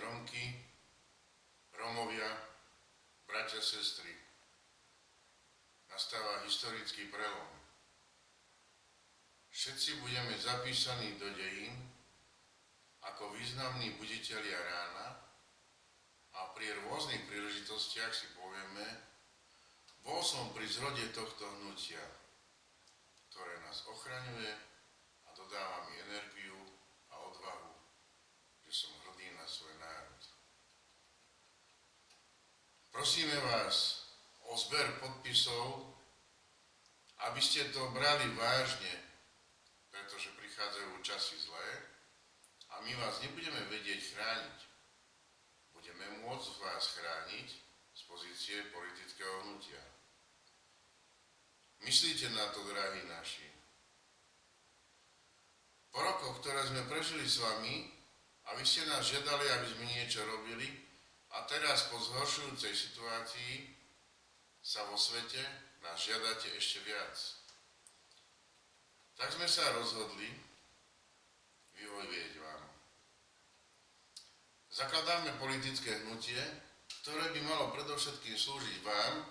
Rómky, Rómovia, bratia, sestry, nastáva historický prelom. Všetci budeme zapísaní do dejín ako významní buditelia rána a pri rôznych príležitostiach si povieme, bol som pri zrode tohto hnutia, ktoré nás ochraňuje a dodáva mi energiu a odvahu, že som hrdý na svoj národ. Prosíme vás o zber podpisov, aby ste to brali vážne, pretože prichádzajú časy zlé a my vás nebudeme vedieť chrániť. Budeme môcť vás chrániť z pozície politického hnutia. Myslíte na to, drahí naši. Po rokoch, ktoré sme prežili s vami, a vy ste nás žiadali, aby sme niečo robili, a teraz po zhoršujúcej situácii sa vo svete nás žiadate ešte viac. Tak sme sa rozhodli vyhovieť vám. Zakladáme politické hnutie, ktoré by malo predovšetkým slúžiť vám,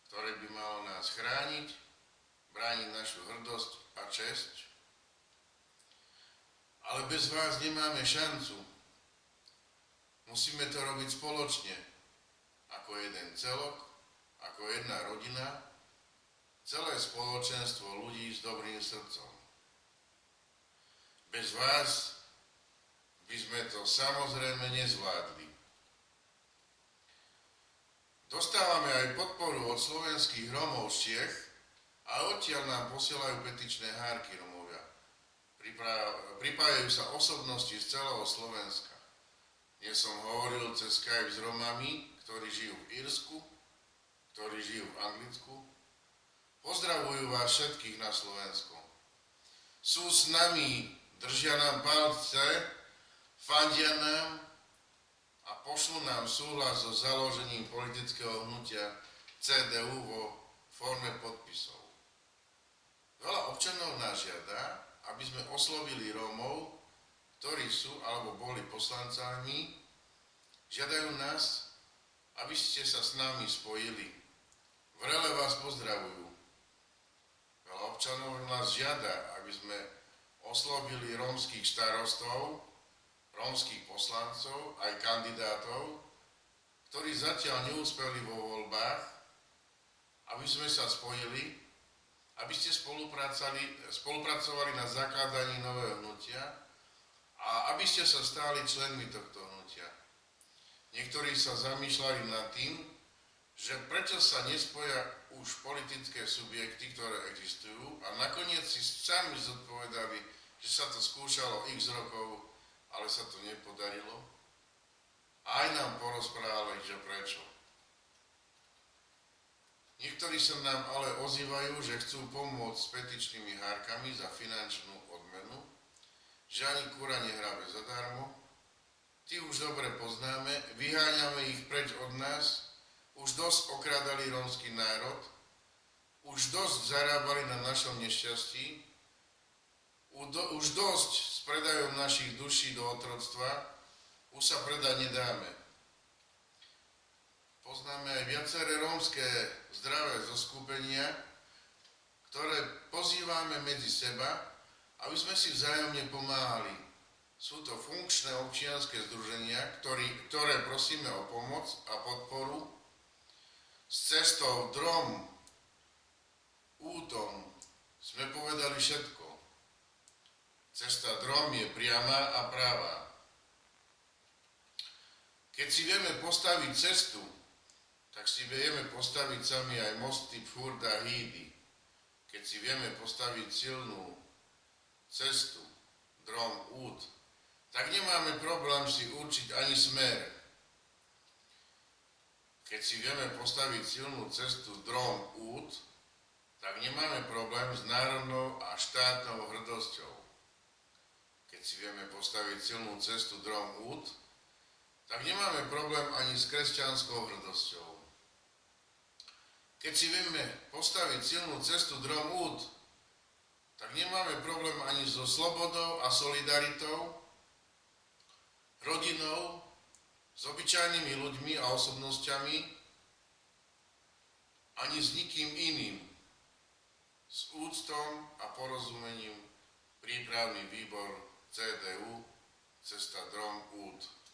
ktoré by malo nás chrániť, brániť našu hrdosť a česť. Ale bez vás nemáme šancu. Musíme to robiť spoločne, ako jeden celok, ako jedna rodina, celé spoločenstvo ľudí s dobrým srdcom. Bez vás by sme to samozrejme nezvládli. Dostávame aj podporu od slovenských Rómov z Čiech a odtiaľ nám posielajú petičné hárky Rómovia. Pripájajú sa osobnosti z celého Slovenska. Dnes som hovoril cez Skype s Rómami, ktorí žijú v Írsku, ktorí žijú v Anglicku. Pozdravujú vás všetkých na Slovensku. Sú s nami, držia nám palce, fandia nám a pošlú nám súhlas so založením politického hnutia CDU vo forme podpisov. Veľa občanov nás žiada, aby sme oslovili Rómov, ktorí sú alebo boli poslancami, žiadajú nás, aby ste sa s nami spojili. Vrele vás pozdravujú. Veľa občanov nás žiada, aby sme oslovili rómskych starostov, rómskych poslancov, aj kandidátov, ktorí zatiaľ neúspeli vo voľbách, aby sme sa spojili, aby ste spolupracovali na zakladaní nového hnutia a aby ste sa stali členmi tohto hnutia. Niektorí sa zamýšľali nad tým, že prečo sa nespoja už politické subjekty, ktoré existujú, a nakoniec si sami zodpovedali, že sa to skúšalo x rokov, ale sa to nepodarilo. A aj nám porozprávali, že prečo. Niektorí sa nám ale ozývajú, že chcú pomôcť s petičnými hárkami za finančnú odmenu, že ani kúra nehrabe zadarmo. Tí už dobre poznáme, vyháňame ich preč od nás, už dosť okrádali rómsky národ, už dosť zarábali na našom nešťastí, už dosť s predajom našich duší do otroctva, už sa predať nedáme. Poznáme aj viaceré rómske zdravé zoskupenia, ktoré pozývame medzi seba, aby sme si vzájomne pomáhali. Sú to funkčné občianske združenia, ktoré prosíme o pomoc a podporu s cestou Drom, Útom sme povedali všetko. Cesta Drom je priama a práva. Keď si vieme postaviť cestu, tak si vieme postaviť sami aj mosty, furt a hídy. Keď si vieme postaviť silnú cestu, Drom, Út, tak nemáme problém si určiť ani smer. Keď si vieme postaviť silnú cestu Drom, Út, tak nemáme problém s národnou a štátnou hrdosťou. Keď si vieme postaviť silnú cestu Drom, Út, tak nemáme problém ani s kresťanskou hrdosťou. Keď si vieme postaviť silnú cestu Drom, Út, tak nemáme problém ani so slobodou a solidaritou, rodinou s obyčajnými ľuďmi a osobnosťami, ani s nikým iným. S úctom a porozumením prípravný výbor CDU Cesta Drom út.